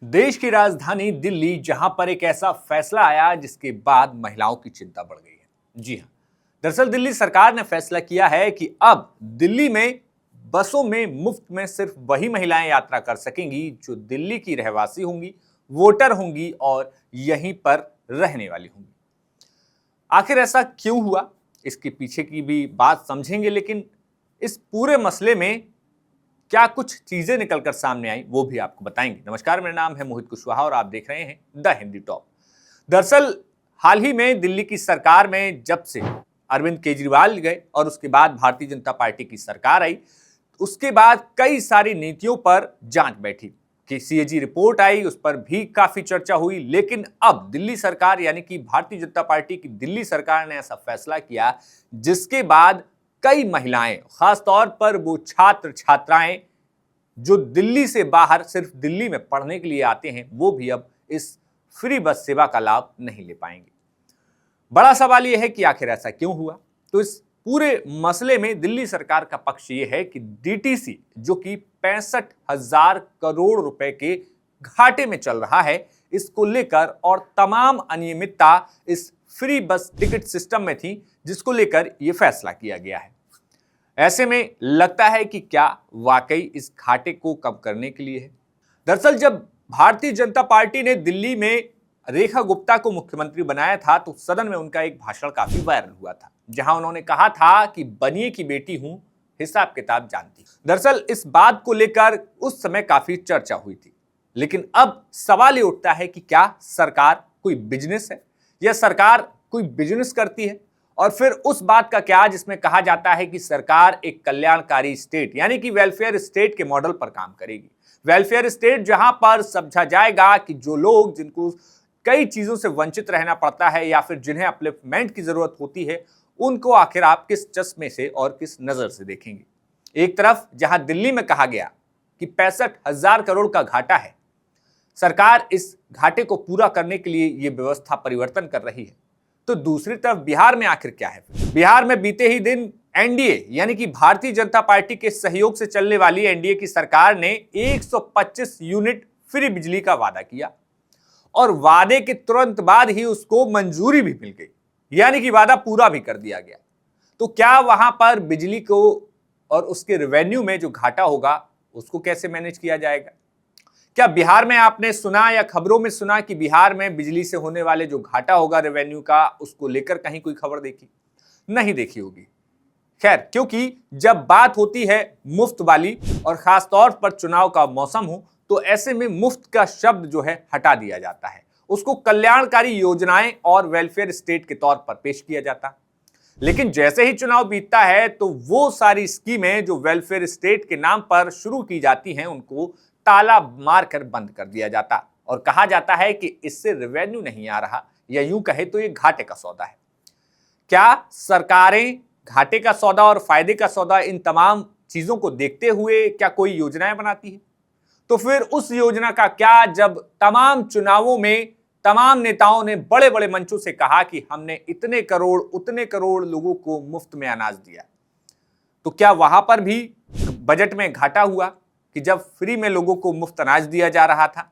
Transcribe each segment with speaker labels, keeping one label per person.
Speaker 1: देश की राजधानी दिल्ली, जहां पर एक ऐसा फैसला आया जिसके बाद महिलाओं की चिंता बढ़ गई है। जी हां, दरअसल दिल्ली सरकार ने फैसला किया है कि अब दिल्ली में बसों में मुफ्त में सिर्फ वही महिलाएं यात्रा कर सकेंगी जो दिल्ली की रहवासी होंगी, वोटर होंगी और यहीं पर रहने वाली होंगी। आखिर ऐसा क्यों हुआ, इसके पीछे की भी बात समझेंगे, लेकिन इस पूरे मसले में क्या कुछ चीजें निकलकर सामने आई वो भी आपको बताएंगे। नमस्कार, मेरा नाम है मोहित कुशवाहा और आप देख रहे हैं द हिंदी टॉप। दरअसल हाल ही में दिल्ली की सरकार में जब से अरविंद केजरीवाल गए और उसके बाद भारतीय जनता पार्टी की सरकार आई, उसके बाद कई सारी नीतियों पर जांच बैठी कि सीएजी रिपोर्ट आई, उस पर भी काफी चर्चा हुई। लेकिन अब दिल्ली सरकार यानी कि भारतीय जनता पार्टी की दिल्ली सरकार ने ऐसा फैसला किया जिसके बाद कई महिलाएं, खासतौर पर वो छात्र छात्राएं जो दिल्ली से बाहर सिर्फ दिल्ली में पढ़ने के लिए आते हैं, वो भी अब इस फ्री बस सेवा का लाभ नहीं ले पाएंगे। बड़ा सवाल यह है कि आखिर ऐसा क्यों हुआ। तो इस पूरे मसले में दिल्ली सरकार का पक्ष यह है कि डीटीसी, जो कि 65,000 करोड़ रुपए के घाटे में चल रहा है, इसको लेकर और तमाम अनियमितता इस फ्री बस टिकट सिस्टम में थी, जिसको लेकर यह फैसला किया गया है। ऐसे में लगता है कि क्या वाकई इस घाटे को कम करने के लिए है। दरअसल जब भारतीय जनता पार्टी ने दिल्ली में रेखा गुप्ता को मुख्यमंत्री बनाया था तो सदन में उनका एक भाषण काफी वायरल हुआ था, जहां उन्होंने कहा था कि बनिए की बेटी हूं, हिसाब किताब जानती। दरअसल इस बात को लेकर उस समय काफी चर्चा हुई थी, लेकिन अब सवाल ये उठता है कि क्या सरकार कोई बिजनेस है या सरकार कोई बिजनेस करती है। और फिर उस बात का क्या जिसमें कहा जाता है कि सरकार एक कल्याणकारी स्टेट यानी कि वेलफेयर स्टेट के मॉडल पर काम करेगी। वेलफेयर स्टेट जहां पर समझा जाएगा कि जो लोग, जिनको कई चीजों से वंचित रहना पड़ता है या फिर जिन्हें अपलिफ्टमेंट की जरूरत होती है, उनको आखिर आप किस चश्मे से और किस नजर से देखेंगे। एक तरफ जहां दिल्ली में कहा गया कि 65,000 करोड़ का घाटा है, सरकार इस घाटे को पूरा करने के लिए यह व्यवस्था परिवर्तन कर रही है, तो दूसरी तरफ बिहार में आखिर क्या है। बिहार में बीते ही दिन एनडीए यानी कि भारतीय जनता पार्टी के सहयोग से चलने वाली एनडीए की सरकार ने 125 यूनिट फ्री बिजली का वादा किया और वादे के तुरंत बाद ही उसको मंजूरी भी मिल गई, यानी कि वादा पूरा भी कर दिया गया। तो क्या वहां पर बिजली को और उसके रेवेन्यू में जो घाटा होगा उसको कैसे मैनेज किया जाएगा। क्या बिहार में आपने सुना या खबरों में सुना कि बिहार में बिजली से होने वाले जो घाटा होगा रेवेन्यू का, उसको लेकर कहीं कोई खबर देखी? नहीं देखी होगी। खैर, क्योंकि जब बात होती है मुफ्त वाली और खासतौर पर चुनाव का मौसम हो, तो ऐसे में मुफ्त का शब्द जो है हटा दिया जाता है, उसको कल्याणकारी योजनाएं और वेलफेयर स्टेट के तौर पर पेश किया जाता। लेकिन जैसे ही चुनाव बीतता है तो वो सारी स्कीमें जो वेलफेयर स्टेट के नाम पर शुरू की जाती हैं, उनको ताला मारकर बंद कर दिया जाता और कहा जाता है कि इससे रेवेन्यू नहीं आ रहा, या यूं कहे तो ये घाटे का सौदा है। क्या सरकारें घाटे का सौदा और फायदे का सौदा, इन तमाम चीजों को देखते हुए क्या कोई योजनाएं बनाती है? तो फिर उस योजना का क्या जब तमाम चुनावों में तमाम नेताओं ने बड़े बड़े मंचों से कहा कि हमने इतने करोड़ उतने करोड़ लोगों को मुफ्त में अनाज दिया, तो क्या वहां पर भी बजट में घाटा हुआ कि जब फ्री में लोगों को मुफ्त अनाज दिया जा रहा था?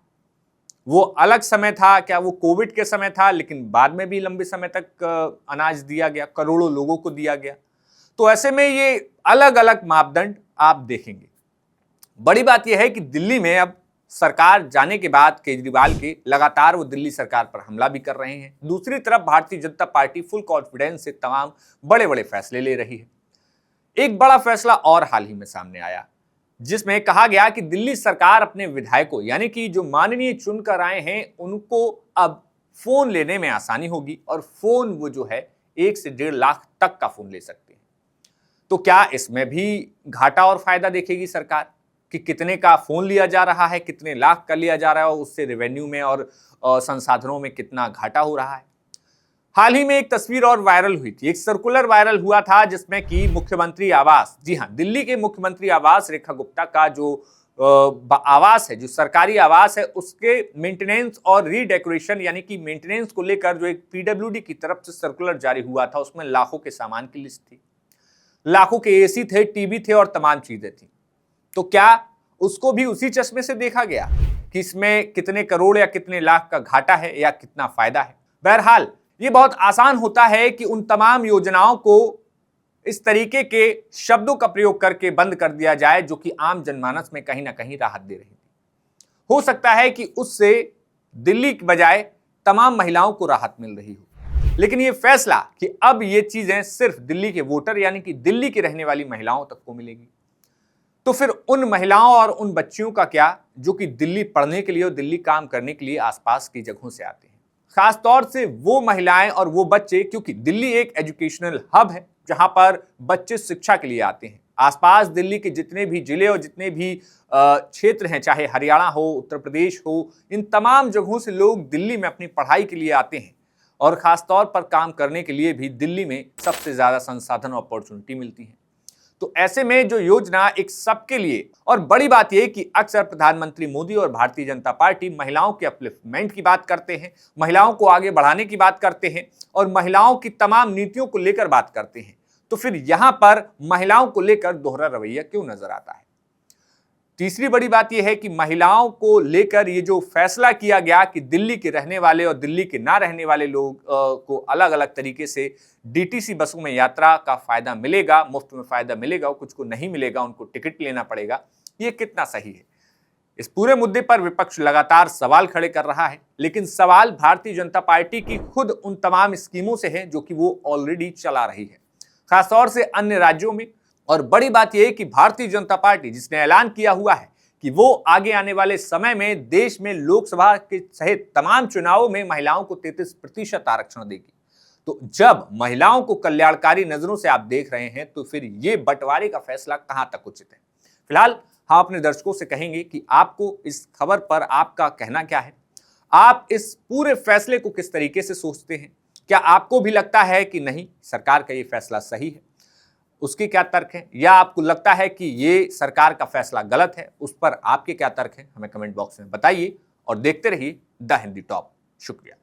Speaker 1: वो अलग समय था, क्या वो कोविड के समय था, लेकिन बाद में भी लंबे समय तक अनाज दिया गया, करोड़ों लोगों को दिया गया। तो ऐसे में ये अलग अलग मापदंड आप देखेंगे। बड़ी बात यह है कि दिल्ली में अब सरकार जाने के बाद केजरीवाल के लगातार वो दिल्ली सरकार पर हमला भी कर रहे हैं। दूसरी तरफ Bharatiya Janata party full confidence से तमाम बड़े बड़े फैसले ले रही है। एक बड़ा फैसला और हाल ही में सामने आया, जिसमें कहा गया कि दिल्ली सरकार अपने विधायकों यानी कि जो माननीय चुनकर आए हैं, उनको अब फोन लेने में आसानी होगी और फोन वो जो है 1 से 1.5 लाख तक का फोन ले सकते हैं। तो क्या इसमें भी घाटा और फायदा देखेगी सरकार कि कितने का फोन लिया जा रहा है, कितने लाख का लिया जा रहा है और उससे रेवेन्यू में और संसाधनों में कितना घाटा हो रहा है। हाल ही में एक तस्वीर और वायरल हुई थी, एक सर्कुलर वायरल हुआ था जिसमें कि मुख्यमंत्री आवास, जी हां, दिल्ली के मुख्यमंत्री आवास रेखा गुप्ता का जो आवास है, जो सरकारी आवास है, उसके मेंटेनेंस और रीडेकोरेशन यानी कि मेंटेनेंस को लेकर जो एक पीडब्ल्यूडी की तरफ से सर्कुलर जारी हुआ था, उसमें लाखों के सामान की लिस्ट थी, लाखों के एसी थे, टीवी थे और तमाम चीजें थी। तो क्या उसको भी उसी चश्मे से देखा गया? कि इसमें कितने करोड़ या कितने लाख का घाटा है या कितना फायदा है। बहरहाल ये बहुत आसान होता है कि उन तमाम योजनाओं को इस तरीके के शब्दों का प्रयोग करके बंद कर दिया जाए जो कि आम जनमानस में कहीं ना कहीं राहत दे रही थी। हो सकता है कि उससे दिल्ली की बजाय तमाम महिलाओं को राहत मिल रही हो, लेकिन ये फैसला कि अब ये चीजें सिर्फ दिल्ली के वोटर यानी कि दिल्ली की रहने वाली महिलाओं तक को मिलेगी, तो फिर उन महिलाओं और उन बच्चियों का क्या जो कि दिल्ली पढ़ने के लिए और दिल्ली काम करने के लिए आसपास की जगहों से आते हैं। खासतौर से वो महिलाएं और वो बच्चे, क्योंकि दिल्ली एक एजुकेशनल हब है जहां पर बच्चे शिक्षा के लिए आते हैं। आसपास दिल्ली के जितने भी जिले और जितने भी क्षेत्र हैं, चाहे हरियाणा हो, उत्तर प्रदेश हो, इन तमाम जगहों से लोग दिल्ली में अपनी पढ़ाई के लिए आते हैं और खासतौर पर काम करने के लिए भी दिल्ली में सबसे ज्यादा संसाधन और अपॉर्चुनिटी मिलती है। तो ऐसे में जो योजना एक सबके लिए, और बड़ी बात यह कि अक्सर प्रधानमंत्री मोदी और भारतीय जनता पार्टी महिलाओं के अपलिफ्टमेंट की बात करते हैं, महिलाओं को आगे बढ़ाने की बात करते हैं और महिलाओं की तमाम नीतियों को लेकर बात करते हैं, तो फिर यहां पर महिलाओं को लेकर दोहरा रवैया क्यों नजर आता है। तीसरी बड़ी बात यह है कि महिलाओं को लेकर ये जो फैसला किया गया कि दिल्ली के रहने वाले और दिल्ली के ना रहने वाले लोग को अलग अलग तरीके से डीटीसी बसों में यात्रा का फायदा मिलेगा, मुफ्त में फायदा मिलेगा और कुछ को नहीं मिलेगा, उनको टिकट लेना पड़ेगा, ये कितना सही है। इस पूरे मुद्दे पर विपक्ष लगातार सवाल खड़े कर रहा है, लेकिन सवाल भारतीय जनता पार्टी की खुद उन तमाम स्कीमों से है जो कि वो ऑलरेडी चला रही है, खासतौर से अन्य राज्यों में। और बड़ी बात यह है कि भारतीय जनता पार्टी जिसने ऐलान किया हुआ है कि वो आगे आने वाले समय में देश में लोकसभा के सहित तमाम चुनावों में महिलाओं को 33% आरक्षण देगी, तो जब महिलाओं को कल्याणकारी नजरों से आप देख रहे हैं तो फिर ये बंटवारे का फैसला कहां तक उचित है। फिलहाल हम अपने दर्शकों से कहेंगे कि आपको इस खबर पर आपका कहना क्या है, आप इस पूरे फैसले को किस तरीके से सोचते हैं, क्या आपको भी लगता है कि नहीं सरकार का ये फैसला सही है, उसके क्या तर्क हैं, या आपको लगता है कि ये सरकार का फैसला गलत है, उस पर आपके क्या तर्क हैं, हमें कमेंट बॉक्स में बताइए और देखते रहिए द हिंदी टॉप। शुक्रिया।